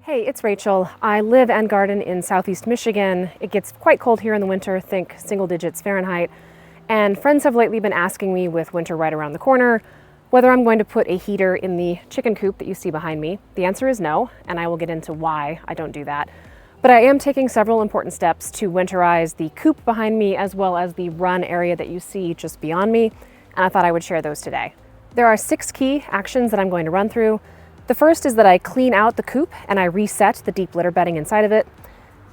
Hey, it's Rachel. I live and garden in Southeast Michigan. It gets quite cold here in the winter, think single digits Fahrenheit. And friends have lately been asking me, with winter right around the corner, whether I'm going to put a heater in the chicken coop that you see behind me. The answer is no, and I will get into why I don't do that. But I am taking several important steps to winterize the coop behind me as well as the run area that you see just beyond me, and I thought I would share those today. There are 6 key actions that I'm going to run through. The first is that I clean out the coop and I reset the deep litter bedding inside of it.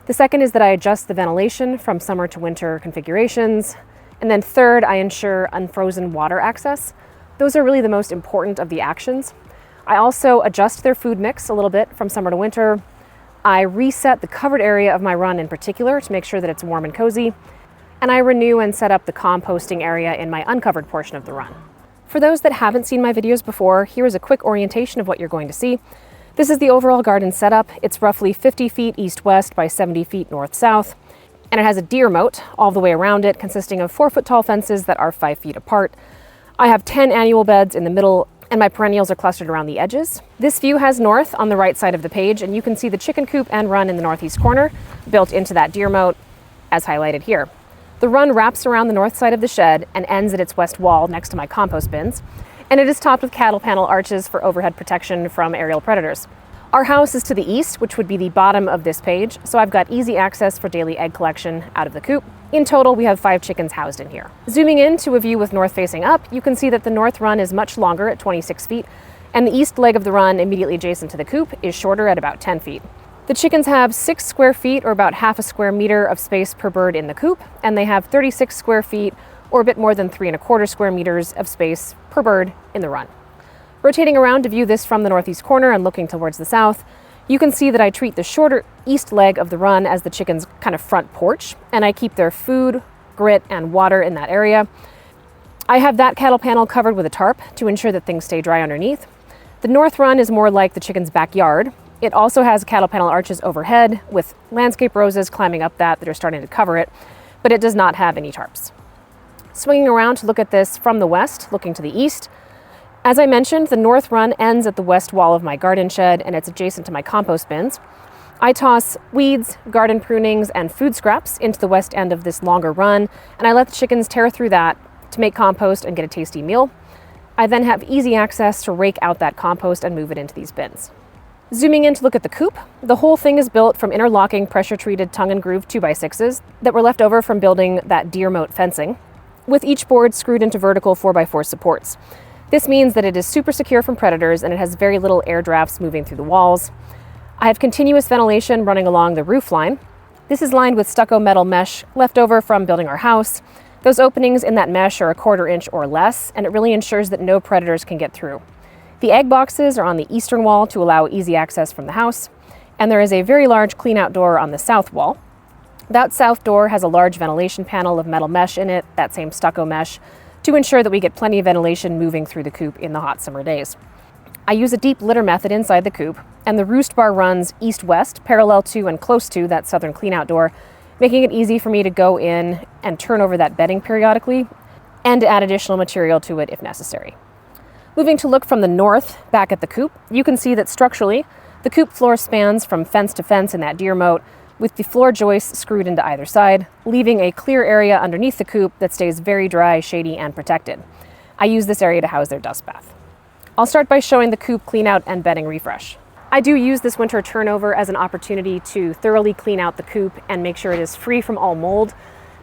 The second is that I adjust the ventilation from summer to winter configurations. And then third, I ensure unfrozen water access. Those are really the most important of the actions. I also adjust their food mix a little bit from summer to winter. I reset the covered area of my run in particular to make sure that it's warm and cozy. And I renew and set up the composting area in my uncovered portion of the run. For those that haven't seen my videos before, here is a quick orientation of what you're going to see. This is the overall garden setup. It's roughly 50 feet east-west by 70 feet north-south, and it has a deer moat all the way around it, consisting of 4-foot tall fences that are 5 feet apart. I have 10 annual beds in the middle, and my perennials are clustered around the edges. This view has north on the right side of the page, and you can see the chicken coop and run in the northeast corner, built into that deer moat, as highlighted here. The run wraps around the north side of the shed and ends at its west wall next to my compost bins, and it is topped with cattle panel arches for overhead protection from aerial predators. Our house is to the east, which would be the bottom of this page, so I've got easy access for daily egg collection out of the coop. In total, we have 5 chickens housed in here. Zooming in to a view with north facing up, you can see that the north run is much longer at 26 feet, and the east leg of the run immediately adjacent to the coop is shorter at about 10 feet. The chickens have 6 square feet, or about half a square meter of space per bird in the coop, and they have 36 square feet, or a bit more than 3¼ square meters of space per bird in the run. Rotating around to view this from the northeast corner and looking towards the south, you can see that I treat the shorter east leg of the run as the chickens' kind of front porch, and I keep their food, grit, and water in that area. I have that cattle panel covered with a tarp to ensure that things stay dry underneath. The north run is more like the chickens' backyard. It also has cattle panel arches overhead with landscape roses climbing up that are starting to cover it, but it does not have any tarps. Swinging around to look at this from the west, looking to the east, as I mentioned, the north run ends at the west wall of my garden shed and it's adjacent to my compost bins. I toss weeds, garden prunings, and food scraps into the west end of this longer run, and I let the chickens tear through that to make compost and get a tasty meal. I then have easy access to rake out that compost and move it into these bins. Zooming in to look at the coop, the whole thing is built from interlocking pressure-treated tongue and groove 2x6s that were left over from building that deer moat fencing, with each board screwed into vertical 4x4 supports. This means that it is super secure from predators and it has very little air drafts moving through the walls. I have continuous ventilation running along the roof line. This is lined with stucco metal mesh left over from building our house. Those openings in that mesh are 1/4 inch or less, and it really ensures that no predators can get through. The egg boxes are on the eastern wall to allow easy access from the house, and there is a very large cleanout door on the south wall. That south door has a large ventilation panel of metal mesh in it, that same stucco mesh, to ensure that we get plenty of ventilation moving through the coop in the hot summer days. I use a deep litter method inside the coop, and the roost bar runs east-west, parallel to and close to that southern cleanout door, making it easy for me to go in and turn over that bedding periodically and to add additional material to it if necessary. Moving to look from the north back at the coop, you can see that structurally, the coop floor spans from fence to fence in that deer moat, with the floor joists screwed into either side, leaving a clear area underneath the coop that stays very dry, shady, and protected. I use this area to house their dust bath. I'll start by showing the coop clean out and bedding refresh. I do use this winter turnover as an opportunity to thoroughly clean out the coop and make sure it is free from all mold.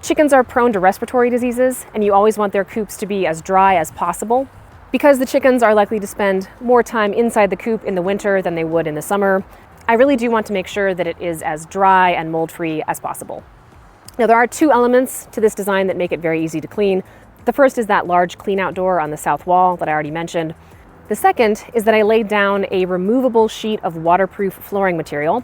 Chickens are prone to respiratory diseases, and you always want their coops to be as dry as possible. Because the chickens are likely to spend more time inside the coop in the winter than they would in the summer, I really do want to make sure that it is as dry and mold-free as possible. Now, there are 2 elements to this design that make it very easy to clean. The first is that large cleanout door on the south wall that I already mentioned. The second is that I laid down a removable sheet of waterproof flooring material.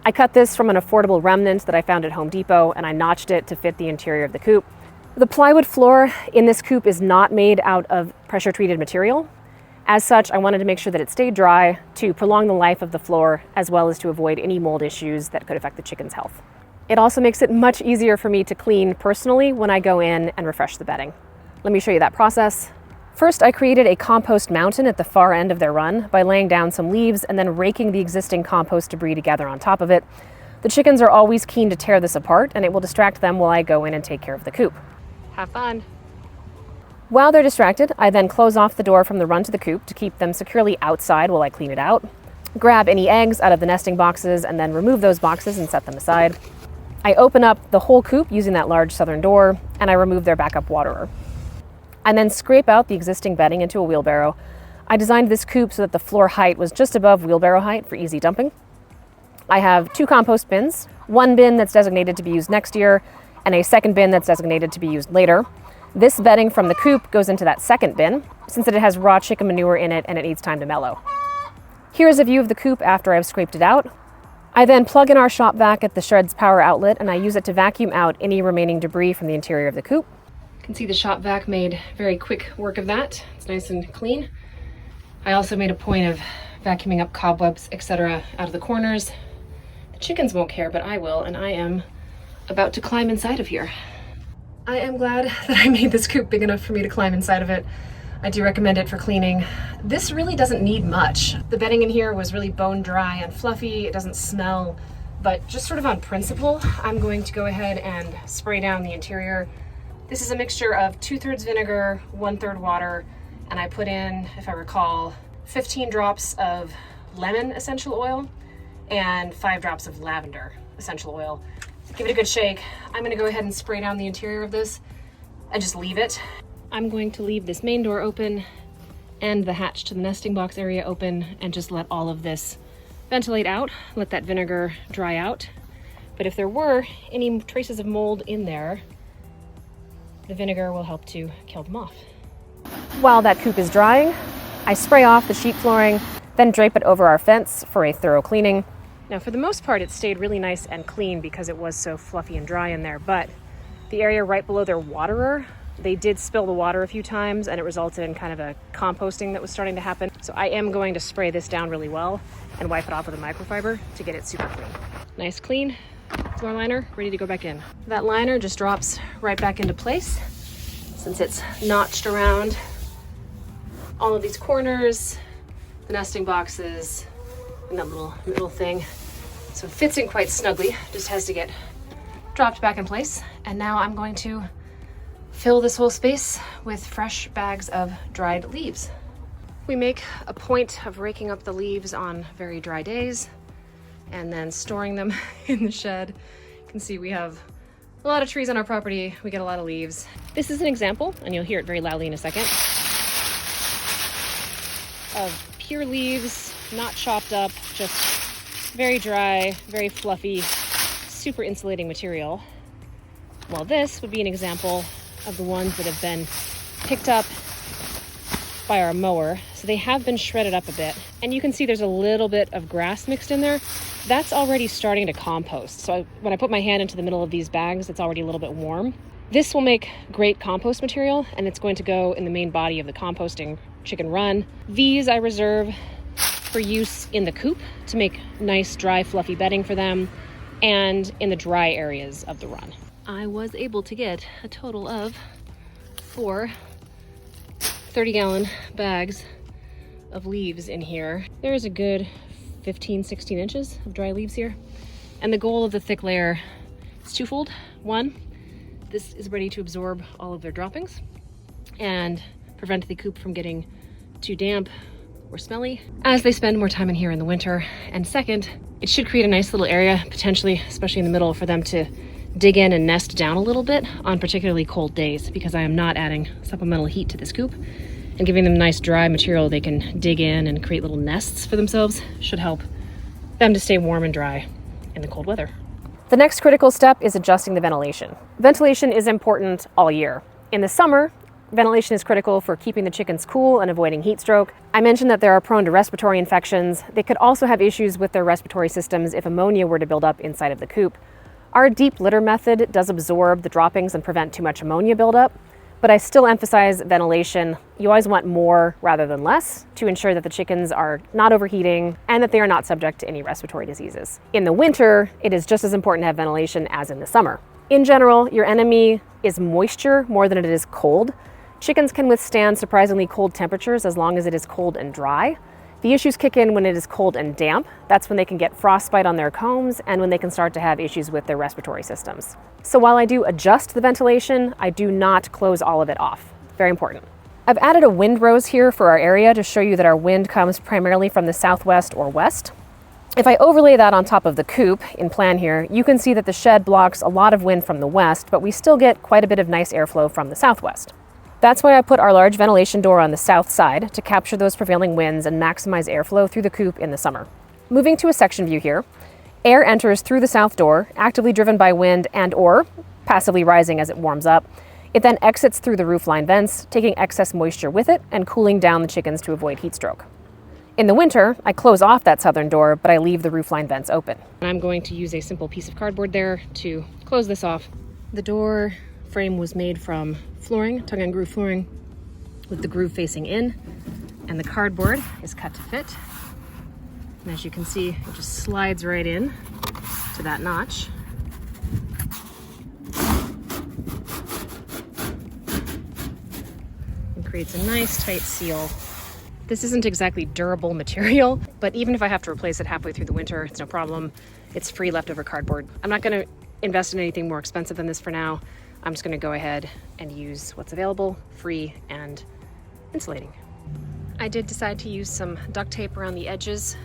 I cut this from an affordable remnant that I found at Home Depot, and I notched it to fit the interior of the coop. The plywood floor in this coop is not made out of pressure-treated material. As such, I wanted to make sure that it stayed dry to prolong the life of the floor, as well as to avoid any mold issues that could affect the chicken's health. It also makes it much easier for me to clean personally when I go in and refresh the bedding. Let me show you that process. First, I created a compost mountain at the far end of their run by laying down some leaves and then raking the existing compost debris together on top of it. The chickens are always keen to tear this apart, and it will distract them while I go in and take care of the coop. Have fun. While they're distracted, I then close off the door from the run to the coop to keep them securely outside while I clean it out, grab any eggs out of the nesting boxes, and then remove those boxes and set them aside. I open up the whole coop using that large southern door, and I remove their backup waterer. I then scrape out the existing bedding into a wheelbarrow. I designed this coop so that the floor height was just above wheelbarrow height for easy dumping. I have 2 compost bins, one bin that's designated to be used next year, and a second bin that's designated to be used later. This bedding from the coop goes into that second bin, since it has raw chicken manure in it and it needs time to mellow. Here's a view of the coop after I've scraped it out. I then plug in our shop vac at the shed's power outlet, and I use it to vacuum out any remaining debris from the interior of the coop. You can see the shop vac made very quick work of that. It's nice and clean. I also made a point of vacuuming up cobwebs, etc. out of the corners. The chickens won't care, but I will, and I am about to climb inside of here. I am glad that I made this coop big enough for me to climb inside of it. I do recommend it for cleaning. This really doesn't need much. The bedding in here was really bone dry and fluffy. It doesn't smell, but just sort of on principle, I'm going to go ahead and spray down the interior. This is a mixture of 2/3 vinegar, 1/3 water, and I put in, if I recall, 15 drops of lemon essential oil and 5 drops of lavender essential oil. Give it a good shake. I'm gonna go ahead and spray down the interior of this and just leave it. I'm going to leave this main door open and the hatch to the nesting box area open and just let all of this ventilate out, let that vinegar dry out. But if there were any traces of mold in there, the vinegar will help to kill them off. While that coop is drying, I spray off the sheet flooring, then drape it over our fence for a thorough cleaning. Now, for the most part, it stayed really nice and clean because it was so fluffy and dry in there, but the area right below their waterer, they did spill the water a few times and it resulted in kind of a composting that was starting to happen. So I am going to spray this down really well and wipe it off with a microfiber to get it super clean. Nice clean floor liner, ready to go back in. That liner just drops right back into place since it's notched around all of these corners, the nesting boxes, and that little thing. So it fits in quite snugly, just has to get dropped back in place. And now I'm going to fill this whole space with fresh bags of dried leaves. We make a point of raking up the leaves on very dry days and then storing them in the shed. You can see we have a lot of trees on our property. We get a lot of leaves. This is an example, and you'll hear it very loudly in a second, of pure leaves, not chopped up, just very dry, very fluffy, super insulating material. While this would be an example of the ones that have been picked up by our mower. So they have been shredded up a bit. And you can see there's a little bit of grass mixed in there. That's already starting to compost. So when I put my hand into the middle of these bags, it's already a little bit warm. This will make great compost material, and it's going to go in the main body of the composting chicken run. These I reserve for use in the coop to make nice, dry, fluffy bedding for them, and in the dry areas of the run. I was able to get a total of 4 30-gallon bags of leaves in here. There's a good 15, 16 inches of dry leaves here. And the goal of the thick layer is twofold. One, this is ready to absorb all of their droppings and prevent the coop from getting too damp or smelly as they spend more time in here in the winter. And second, it should create a nice little area, potentially, especially in the middle, for them to dig in and nest down a little bit on particularly cold days, because I am not adding supplemental heat to this coop, and giving them nice dry material they can dig in and create little nests for themselves should help them to stay warm and dry in the cold weather. The next critical step is adjusting the ventilation. Ventilation is important all year. In the summer, ventilation is critical for keeping the chickens cool and avoiding heat stroke. I mentioned that they are prone to respiratory infections. They could also have issues with their respiratory systems if ammonia were to build up inside of the coop. Our deep litter method does absorb the droppings and prevent too much ammonia buildup, but I still emphasize ventilation. You always want more rather than less to ensure that the chickens are not overheating and that they are not subject to any respiratory diseases. In the winter, it is just as important to have ventilation as in the summer. In general, your enemy is moisture more than it is cold. Chickens can withstand surprisingly cold temperatures as long as it is cold and dry. The issues kick in when it is cold and damp. That's when they can get frostbite on their combs and when they can start to have issues with their respiratory systems. So while I do adjust the ventilation, I do not close all of it off. Very important. I've added a windrows here for our area to show you that our wind comes primarily from the southwest or west. If I overlay that on top of the coop in plan here, you can see that the shed blocks a lot of wind from the west, but we still get quite a bit of nice airflow from the southwest. That's why I put our large ventilation door on the south side to capture those prevailing winds and maximize airflow through the coop in the summer. Moving to a section view here, air enters through the south door, actively driven by wind and/or passively rising as it warms up. It then exits through the roofline vents, taking excess moisture with it and cooling down the chickens to avoid heat stroke. In the winter, I close off that southern door, but I leave the roofline vents open. I'm going to use a simple piece of cardboard there to close this off. The door frame was made from flooring, tongue and groove flooring, with the groove facing in, and the cardboard is cut to fit. And as you can see, it just slides right in to that notch. And creates a nice tight seal. This isn't exactly durable material, but even if I have to replace it halfway through the winter, it's no problem. It's free leftover cardboard. I'm not going to invest in anything more expensive than this for now. I'm just going to go ahead and use what's available, free and insulating. I did decide to use some duct tape around the edges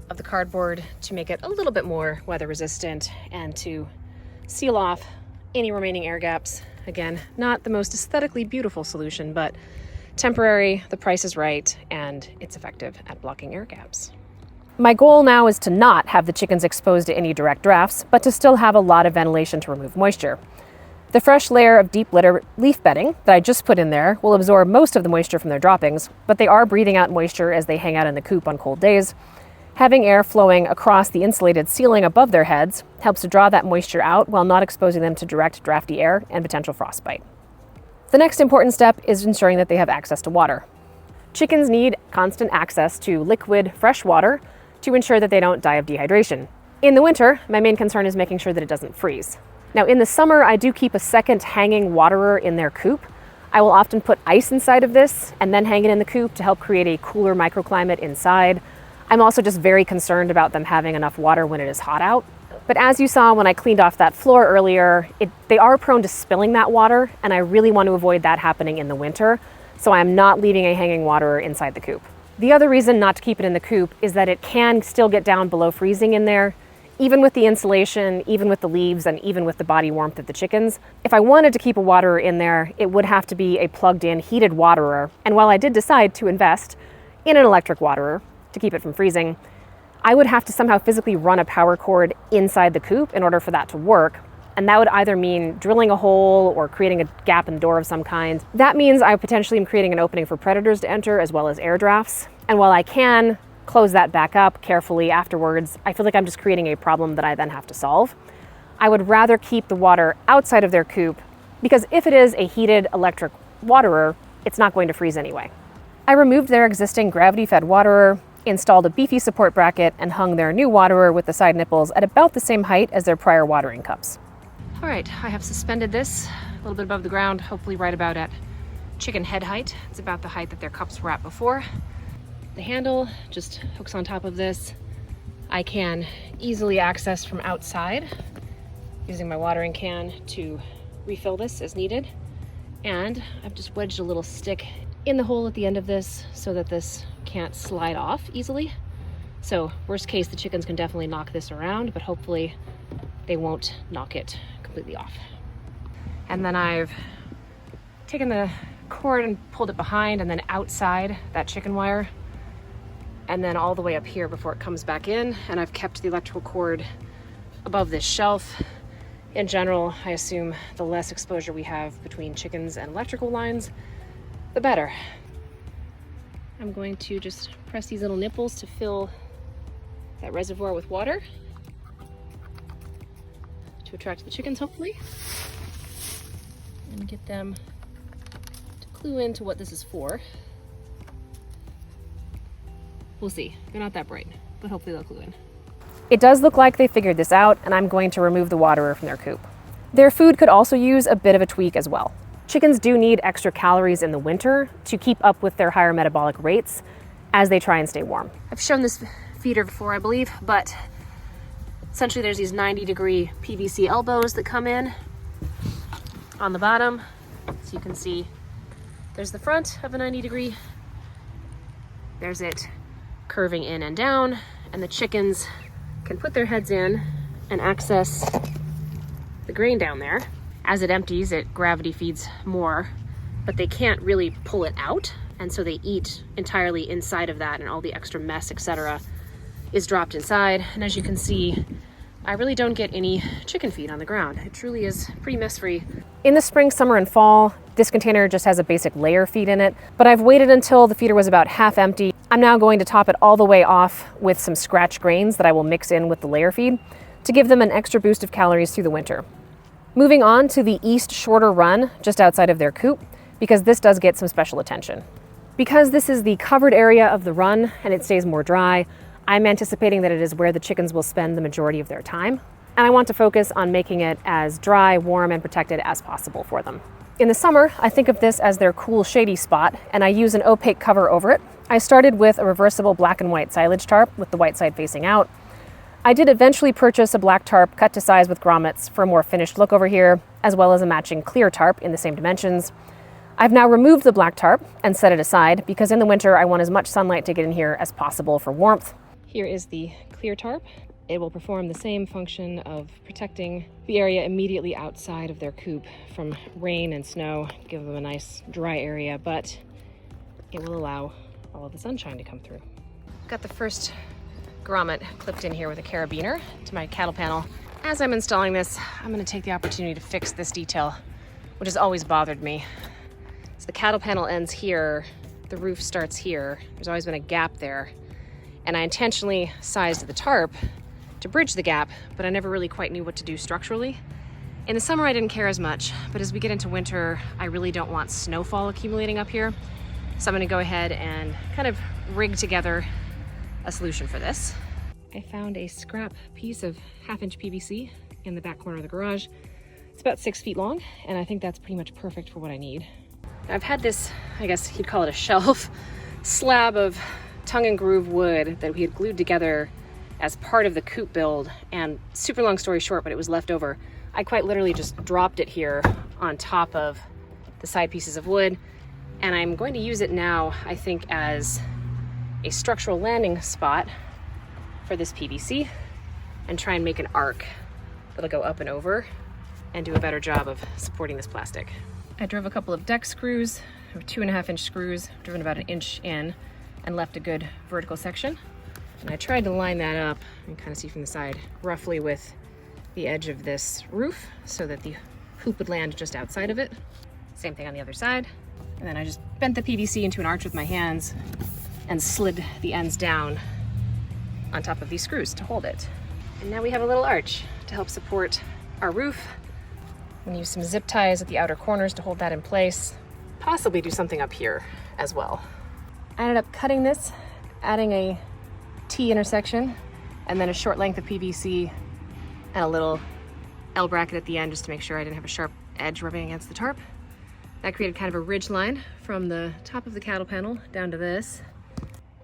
of the cardboard to make it a little bit more weather resistant and to seal off any remaining air gaps. Again, not the most aesthetically beautiful solution, but temporary, the price is right, and it's effective at blocking air gaps. My goal now is to not have the chickens exposed to any direct drafts, but to still have a lot of ventilation to remove moisture. The fresh layer of deep litter leaf bedding that I just put in there will absorb most of the moisture from their droppings, but they are breathing out moisture as they hang out in the coop on cold days. Having air flowing across the insulated ceiling above their heads helps to draw that moisture out while not exposing them to direct drafty air and potential frostbite. The next important step is ensuring that they have access to water. Chickens need constant access to liquid, fresh water to ensure that they don't die of dehydration. In the winter, my main concern is making sure that it doesn't freeze. Now in the summer, I do keep a second hanging waterer in their coop. I will often put ice inside of this and then hang it in the coop to help create a cooler microclimate inside. I'm also just very concerned about them having enough water when it is hot out. But as you saw when I cleaned off that floor earlier, they are prone to spilling that water, and I really want to avoid that happening in the winter, so I am not leaving a hanging waterer inside the coop. The other reason not to keep it in the coop is that it can still get down below freezing in there, even with the insulation, even with the leaves, and even with the body warmth of the chickens. If I wanted to keep a waterer in there, it would have to be a plugged-in heated waterer, and while I did decide to invest in an electric waterer to keep it from freezing, I would have to somehow physically run a power cord inside the coop in order for that to work. And that would either mean drilling a hole or creating a gap in the door of some kind. That means I potentially am creating an opening for predators to enter as well as air drafts. And while I can close that back up carefully afterwards, I feel like I'm just creating a problem that I then have to solve. I would rather keep the water outside of their coop because if it is a heated electric waterer, it's not going to freeze anyway. I removed their existing gravity-fed waterer, installed a beefy support bracket, and hung their new waterer with the side nipples at about the same height as their prior watering cups. All right, I have suspended this a little bit above the ground, hopefully right about at chicken head height. It's about the height that their cups were at before. The handle just hooks on top of this. I can easily access from outside using my watering can to refill this as needed. And I've just wedged a little stick in the hole at the end of this so that this can't slide off easily. So worst case, the chickens can definitely knock this around, but hopefully they won't knock it completely off. And then I've taken the cord and pulled it behind and then outside that chicken wire and then all the way up here before it comes back in. And I've kept the electrical cord above this shelf. In general, I assume the less exposure we have between chickens and electrical lines, the better. I'm going to just press these little nipples to fill that reservoir with water to attract the chickens, hopefully, and get them to clue into what this is for. We'll see. They're not that bright, but hopefully they'll clue in. It does look like they figured this out, and I'm going to remove the waterer from their coop. Their food could also use a bit of a tweak as well. Chickens do need extra calories in the winter to keep up with their higher metabolic rates as they try and stay warm. I've shown this feeder before, I believe, but essentially there's these 90-degree PVC elbows that come in on the bottom. So you can see there's the front of a 90-degree. There's it curving in and down, and the chickens can put their heads in and access the grain down there. As it empties, it gravity feeds more, but they can't really pull it out. And so they eat entirely inside of that, and all the extra mess, etc., is dropped inside. And as you can see, I really don't get any chicken feed on the ground. It truly is pretty mess-free. In the spring, summer, and fall, this container just has a basic layer feed in it, but I've waited until the feeder was about half empty. I'm now going to top it all the way off with some scratch grains that I will mix in with the layer feed to give them an extra boost of calories through the winter. Moving on to the east shorter run just outside of their coop, because this does get some special attention. Because this is the covered area of the run and it stays more dry, I'm anticipating that it is where the chickens will spend the majority of their time. And I want to focus on making it as dry, warm, and protected as possible for them. In the summer, I think of this as their cool, shady spot, and I use an opaque cover over it. I started with a reversible black and white silage tarp with the white side facing out. I did eventually purchase a black tarp cut to size with grommets for a more finished look over here, as well as a matching clear tarp in the same dimensions. I've now removed the black tarp and set it aside because in the winter I want as much sunlight to get in here as possible for warmth. Here is the clear tarp. It will perform the same function of protecting the area immediately outside of their coop from rain and snow, give them a nice dry area, but it will allow all of the sunshine to come through. Got the first grommet clipped in here with a carabiner to my cattle panel. As I'm installing this, I'm going to take the opportunity to fix this detail, which has always bothered me. So the cattle panel ends here, the roof starts here. There's always been a gap there, and I intentionally sized the tarp to bridge the gap, but I never really quite knew what to do structurally. In the summer I didn't care as much, but as we get into winter, I really don't want snowfall accumulating up here. So I'm going to go ahead and kind of rig together a solution for this. I found a scrap piece of 1/2-inch PVC in the back corner of the garage. It's about 6 feet long, and I think that's pretty much perfect for what I need. I've had this, I guess you'd call it a shelf, slab of tongue and groove wood that we had glued together as part of the coop build, and super long story short, but it was left over. I quite literally just dropped it here on top of the side pieces of wood, and I'm going to use it now, I think, as a structural landing spot for this PVC and try and make an arc that'll go up and over and do a better job of supporting this plastic. I drove a couple of deck screws, 2.5-inch screws, driven about 1 inch in, and left a good vertical section. And I tried to line that up, you can kind of see from the side, roughly with the edge of this roof so that the hoop would land just outside of it. Same thing on the other side. And then I just bent the PVC into an arch with my hands and slid the ends down on top of these screws to hold it. And now we have a little arch to help support our roof. I'm gonna use some zip ties at the outer corners to hold that in place. Possibly do something up here as well. I ended up cutting this, adding a T intersection, and then a short length of PVC and a little L bracket at the end just to make sure I didn't have a sharp edge rubbing against the tarp. That created kind of a ridge line from the top of the cattle panel down to this.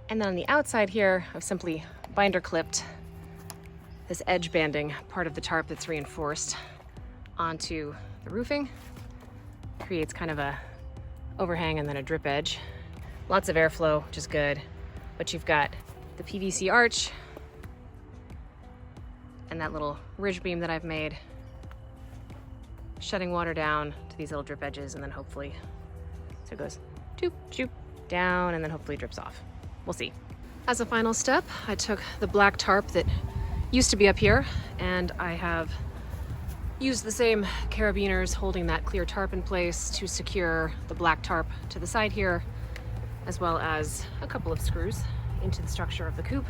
And then on the outside here, I've simply binder clipped this edge banding part of the tarp that's reinforced onto the roofing. Creates kind of a overhang and then a drip edge. Lots of airflow, which is good, but you've got the PVC arch and that little ridge beam that I've made, shutting water down to these little drip edges, and then hopefully, so it goes choop, choop, down, and then hopefully drips off. We'll see. As a final step, I took the black tarp that used to be up here, and I have used the same carabiners holding that clear tarp in place to secure the black tarp to the side here, as well as a couple of screws into the structure of the coop.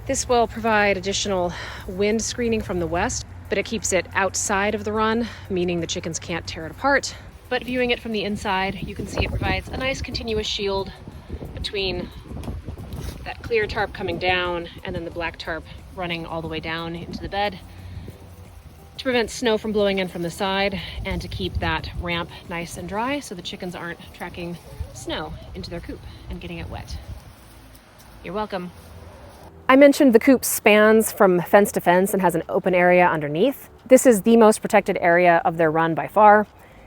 This will provide additional wind screening from the west, but it keeps it outside of the run, meaning the chickens can't tear it apart. But viewing it from the inside, you can see it provides a nice continuous shield between that clear tarp coming down and then the black tarp running all the way down into the bed. to prevent snow from blowing in from the side and to keep that ramp nice and dry so the chickens aren't tracking snow into their coop and getting it wet. You're welcome. I mentioned the coop spans from fence to fence and has an open area underneath. This is the most protected area of their run by far.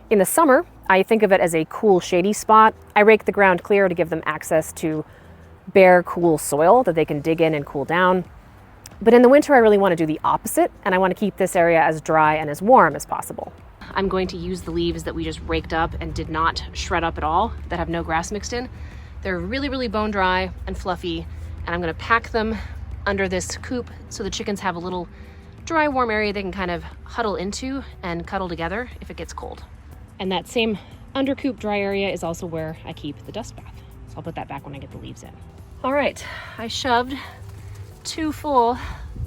In the summer, I think of it as a cool, shady spot. I rake the ground clear to give them access to bare, cool soil that they can dig in and cool down. But in the winter, I really want to do the opposite, and I want to keep this area as dry and as warm as possible. I'm going to use the leaves that we just raked up and did not shred up at all, that have no grass mixed in. They're really, really bone dry and fluffy, and I'm going to pack them under this coop so the chickens have a little dry, warm area they can kind of huddle into and cuddle together if it gets cold. And that same under coop dry area is also where I keep the dust bath. So I'll put that back when I get the leaves in. All right, I shoved 2 full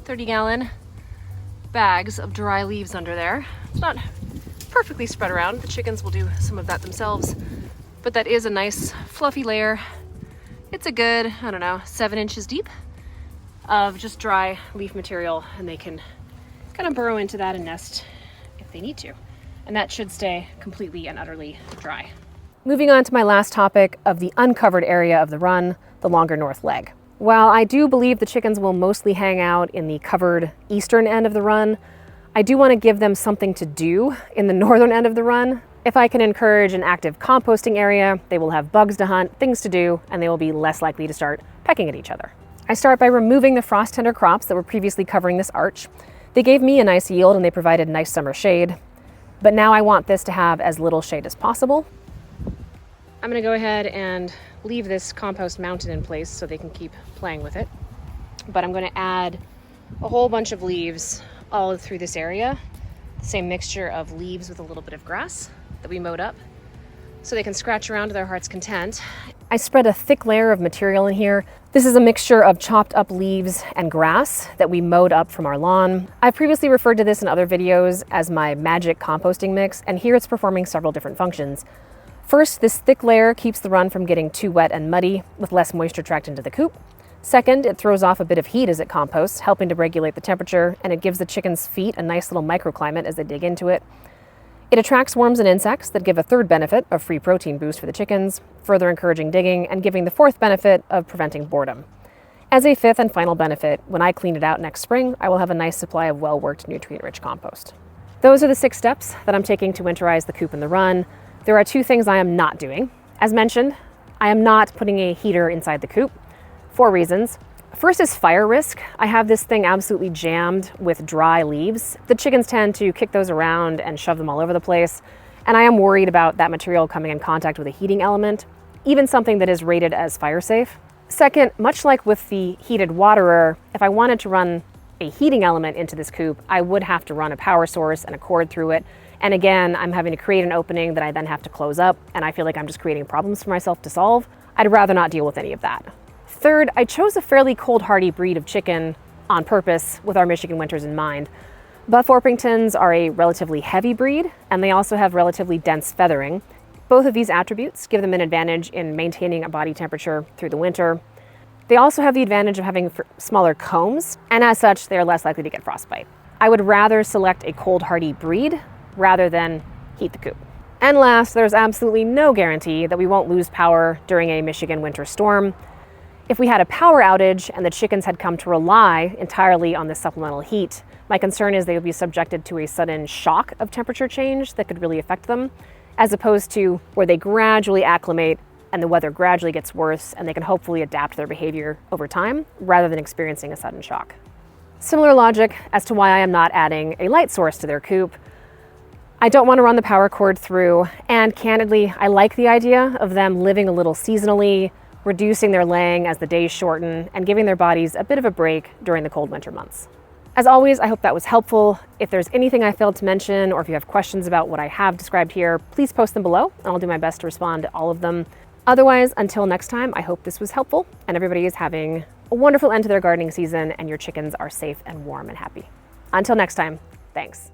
30-gallon bags of dry leaves under there. It's not perfectly spread around. The chickens will do some of that themselves, but that is a nice fluffy layer. It's a good, 7 inches deep of just dry leaf material, and they can kind of burrow into that and nest if they need to. And that should stay completely and utterly dry. Moving on to my last topic of the uncovered area of the run, the longer north leg. While I do believe the chickens will mostly hang out in the covered eastern end of the run, I do want to give them something to do in the northern end of the run. If I can encourage an active composting area, they will have bugs to hunt, things to do, and they will be less likely to start pecking at each other. I start by removing the frost tender crops that were previously covering this arch. They gave me a nice yield and they provided nice summer shade, but now I want this to have as little shade as possible. I'm gonna go ahead and leave this compost mounted in place so they can keep playing with it. But I'm gonna add a whole bunch of leaves all through this area. The same mixture of leaves with a little bit of grass that we mowed up so they can scratch around to their heart's content. I spread a thick layer of material in here. This is a mixture of chopped up leaves and grass that we mowed up from our lawn. I've previously referred to this in other videos as my magic composting mix, and here it's performing several different functions. First, this thick layer keeps the run from getting too wet and muddy with less moisture tracked into the coop. Second, it throws off a bit of heat as it composts, helping to regulate the temperature, and it gives the chickens' feet a nice little microclimate as they dig into it. It attracts worms and insects that give a third benefit of free protein boost for the chickens, further encouraging digging and giving the fourth benefit of preventing boredom. As a fifth and final benefit, when I clean it out next spring, I will have a nice supply of well-worked, nutrient-rich compost. Those are the 6 steps that I'm taking to winterize the coop and the run. There are 2 things I am not doing. As mentioned, I am not putting a heater inside the coop. 4 reasons. First is fire risk. I have this thing absolutely jammed with dry leaves. The chickens tend to kick those around and shove them all over the place, and I am worried about that material coming in contact with a heating element, even something that is rated as fire safe. Second, much like with the heated waterer, if I wanted to run a heating element into this coop, I would have to run a power source and a cord through it. And again, I'm having to create an opening that I then have to close up, and I feel like I'm just creating problems for myself to solve. I'd rather not deal with any of that. Third, I chose a fairly cold hardy breed of chicken on purpose with our Michigan winters in mind. Buff Orpingtons are a relatively heavy breed, and they also have relatively dense feathering. Both of these attributes give them an advantage in maintaining a body temperature through the winter. They also have the advantage of having smaller combs, and as such, they are less likely to get frostbite. I would rather select a cold hardy breed rather than heat the coop. And last, there's absolutely no guarantee that we won't lose power during a Michigan winter storm. If we had a power outage and the chickens had come to rely entirely on the supplemental heat, my concern is they would be subjected to a sudden shock of temperature change that could really affect them, as opposed to where they gradually acclimate and the weather gradually gets worse and they can hopefully adapt their behavior over time rather than experiencing a sudden shock. Similar logic as to why I am not adding a light source to their coop. I don't want to run the power cord through, and candidly, I like the idea of them living a little seasonally, reducing their laying as the days shorten, and giving their bodies a bit of a break during the cold winter months. As always, I hope that was helpful. If there's anything I failed to mention, or if you have questions about what I have described here, please post them below, and I'll do my best to respond to all of them. Otherwise, until next time, I hope this was helpful, and everybody is having a wonderful end to their gardening season, and your chickens are safe and warm and happy. Until next time, thanks.